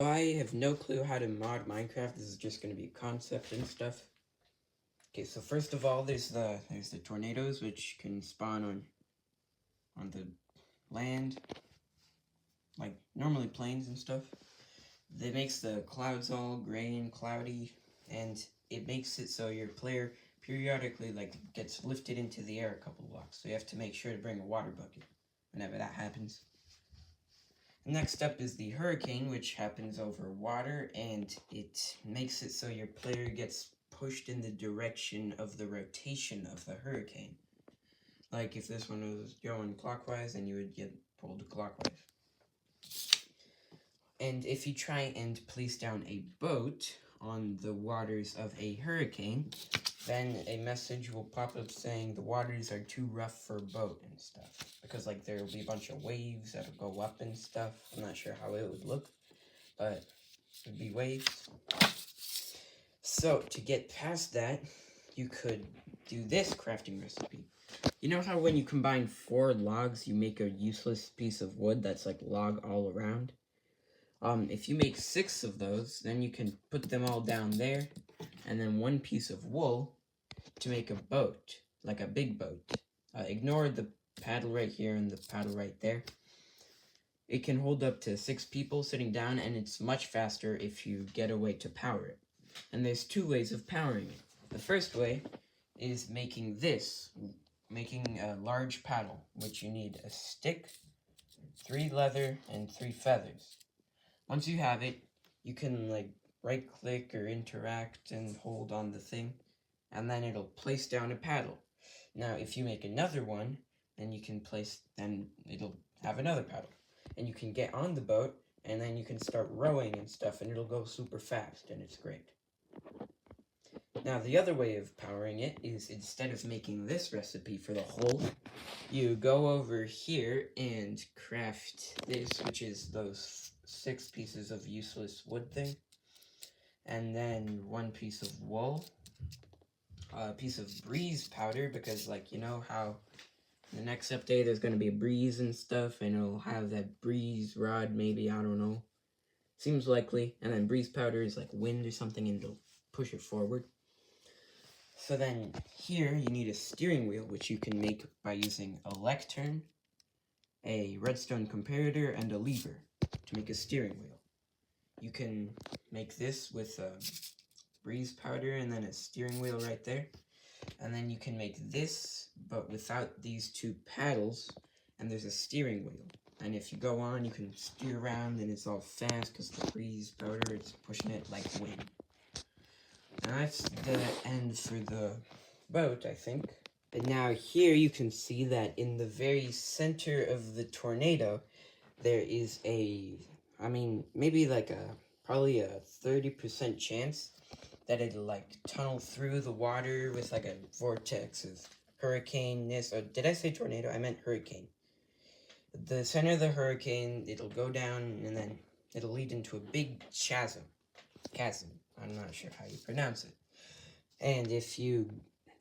I have no clue how to mod Minecraft. This is just going to be a concept and stuff. Okay, so first of all, there's the tornadoes, which can spawn on the land, like normally plains and stuff. That makes the clouds all gray and cloudy, and it makes it so your player periodically gets lifted into the air a couple blocks. So you have to make sure to bring a water bucket whenever that happens. Next up is the hurricane, which happens over water, and it makes it so your player gets pushed in the direction of the rotation of the hurricane. Like if this one was going clockwise, then you would get pulled clockwise. And if you try and place down a boat on the waters of a hurricane, then a message will pop up saying the waters are too rough for a boat and stuff. Because there will be a bunch of waves that'll go up and stuff. I'm not sure how it would look, but it would be waves. So to get past that, you could do this crafting recipe. You know how when you combine 4 logs, you make a useless piece of wood that's like log all around? If you make 6 of those, then you can put them all down there, and then 1 piece of wool to make a boat, like a big boat. Ignore the paddle right here and the paddle right there. It can hold up to 6 people sitting down, and it's much faster if you get a way to power it. And there's 2 ways of powering it. The first way is making a large paddle, which you need a stick, 3 leather, and 3 feathers. Once you have it, you can right click or interact and hold on the thing, and then it'll place down a paddle. Now if you make another one, then it'll have another paddle, and you can get on the boat, and then you can start rowing and stuff, and it'll go super fast, and it's great. Now the other way of powering it is, instead of making this recipe for the hole, you go over here and craft this, which is those 6 pieces of useless wood thing, and then 1 piece of wool, a piece of breeze powder, because you know how in the next update there's going to be a breeze and stuff, and it'll have that breeze rod, maybe, I don't know, seems likely. And then breeze powder is like wind or something, and it'll push it forward. So then here you need a steering wheel, which you can make by using a lectern, a redstone comparator, and a lever to make a steering wheel. You can make this with breeze powder and then a steering wheel right there. And then you can make this, but without these 2 paddles, and there's a steering wheel. And if you go on, you can steer around, and it's all fast because the breeze powder is pushing it like wind. And that's the end for the boat, I think. And now here you can see that in the very center of the tornado, there is maybe probably a 30% chance that it'll tunnel through the water with a vortex of hurricane-ness. Or did I say tornado? I meant hurricane. The center of the hurricane, it'll go down, and then it'll lead into a big chasm. I'm not sure how you pronounce it. And if you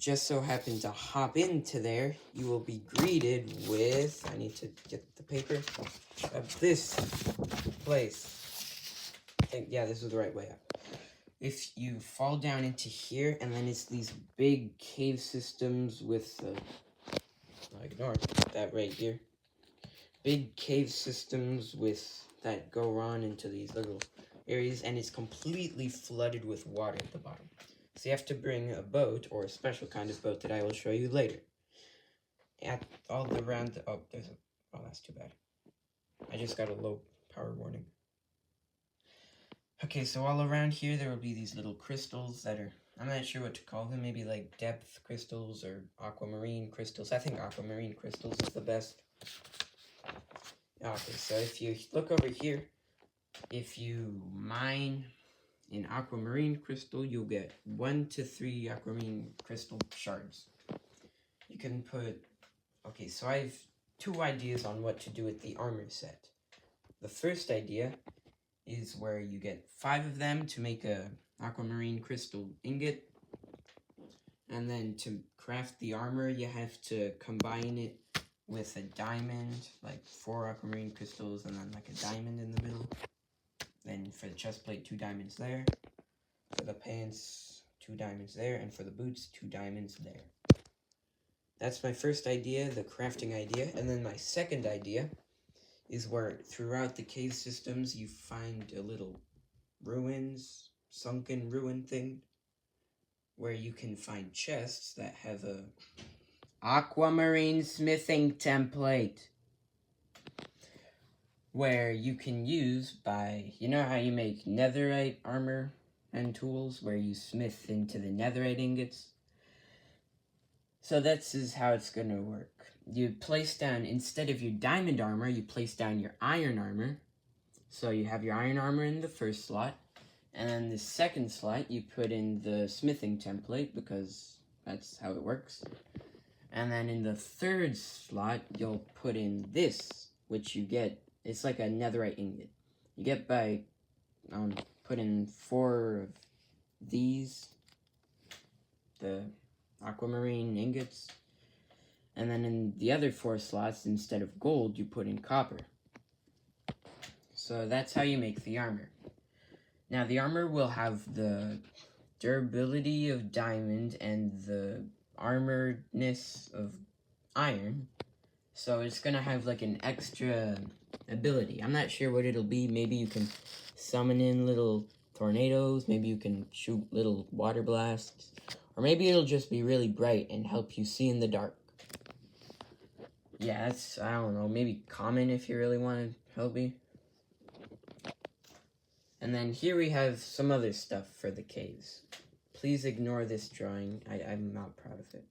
just so happen to hop into there, you will be greeted with, I need to get the paper, this place. Yeah, this is the right way up. If you fall down into here, and then it's these big cave systems with, ignore that right here. Big cave systems that go on into these little areas, and it's completely flooded with water at the bottom. So you have to bring a boat, or a special kind of boat that I will show you later. Oh, that's too bad. I just got a low power warning. Okay, so all around here there will be these little crystals that are, I'm not sure what to call them, maybe depth crystals or aquamarine crystals. I think aquamarine crystals is the best. Okay, so if you look over here, if you mine an aquamarine crystal, you'll get 1 to 3 aquamarine crystal shards. You can put... Okay, so I have 2 ideas on what to do with the armor set. The first idea is where you get 5 of them to make a aquamarine crystal ingot. And then to craft the armor, you have to combine it with a diamond, 4 aquamarine crystals, and then a diamond in the middle. Then for the chest plate, 2 diamonds there. For the pants, 2 diamonds there. And for the boots, 2 diamonds there. That's my first idea, the crafting idea. And then my second idea is where throughout the cave systems you find a little ruins, sunken ruin thing, where you can find chests that have a aquamarine smithing template, where you can use by, you know how you make netherite armor and tools, where you smith into the netherite ingots? So that's is how it's gonna work. You place down, instead of your diamond armor, you place down your iron armor. So you have your iron armor in the first slot, and then the second slot you put in the smithing template, because that's how it works. And then in the third slot, you'll put in this, which you get, it's like a netherite ingot. You get by putting 4 of these, the aquamarine ingots. And then in the other 4 slots, instead of gold, you put in copper. So that's how you make the armor. Now the armor will have the durability of diamond and the armoredness of iron. So it's gonna have like an extra ability. I'm not sure what it'll be. Maybe you can summon in little tornadoes. Maybe you can shoot little water blasts. Or maybe it'll just be really bright and help you see in the dark. Yeah, that's, I don't know, maybe comment if you really want to help me. And then here we have some other stuff for the caves. Please ignore this drawing. I'm not proud of it.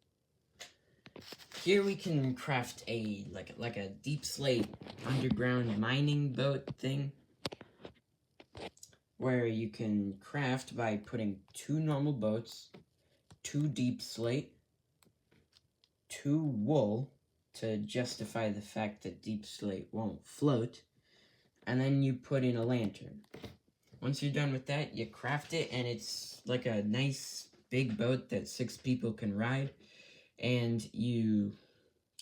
Here we can craft a, like a deep slate underground mining boat thing, where you can craft by putting 2 normal boats, 2 deep slate, 2 wool to justify the fact that deep slate won't float, and then you put in a lantern. Once you're done with that, you craft it, and it's like a nice big boat that 6 people can ride, and you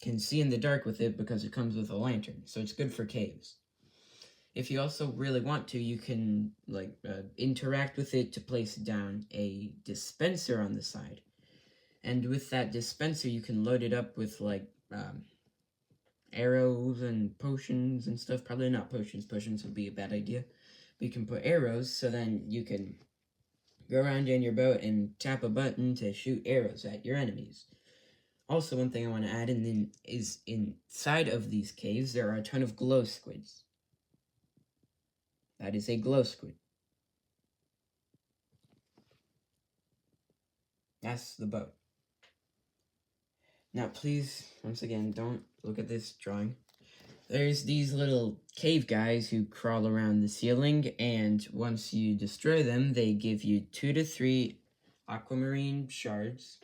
can see in the dark with it because it comes with a lantern, so it's good for caves. If you also really want to, you can interact with it to place down a dispenser on the side. And with that dispenser, you can load it up with arrows and potions and stuff. Probably not potions. Potions would be a bad idea. But you can put arrows, so then you can go around in your boat and tap a button to shoot arrows at your enemies. Also, one thing I want to add in is inside of these caves, there are a ton of glow squids. That is a glow squid. That's the boat. Now, please, once again, don't look at this drawing. There's these little cave guys who crawl around the ceiling, and once you destroy them, they give you 2 to 3 aquamarine shards.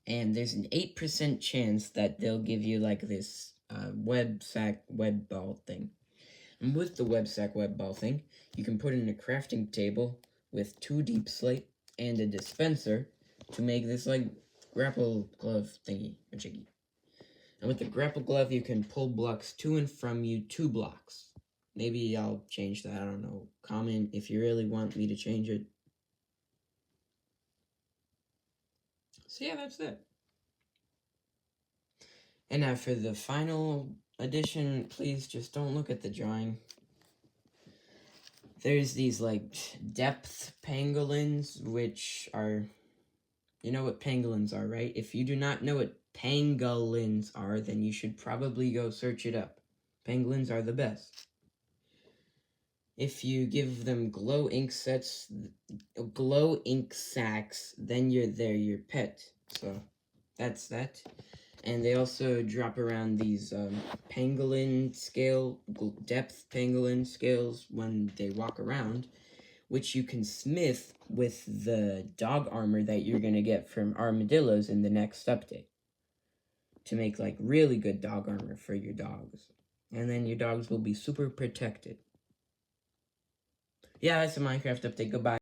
And there's an 8% chance that they'll give you like this web ball thing. And with the web ball thing, you can put in a crafting table with 2 deep slate and a dispenser to make this like grapple glove thingy majiggy. And with the grapple glove, you can pull blocks to and from you 2 blocks. Maybe I'll change that, I don't know. Comment if you really want me to change it. So yeah, that's it. And now for the final addition, please just don't look at the drawing. There's these like depth pangolins, which are, you know what pangolins are, right? If you do not know what pangolins are, then you should probably go search it up. Pangolins are the best. If you give them glow ink sacks, then they're your pet. So that's that. And they also drop around these pangolin scale, depth pangolin scales when they walk around, which you can smith with the dog armor that you're going to get from armadillos in the next update, to make like really good dog armor for your dogs. And then your dogs will be super protected. Yeah, that's a Minecraft update. Goodbye.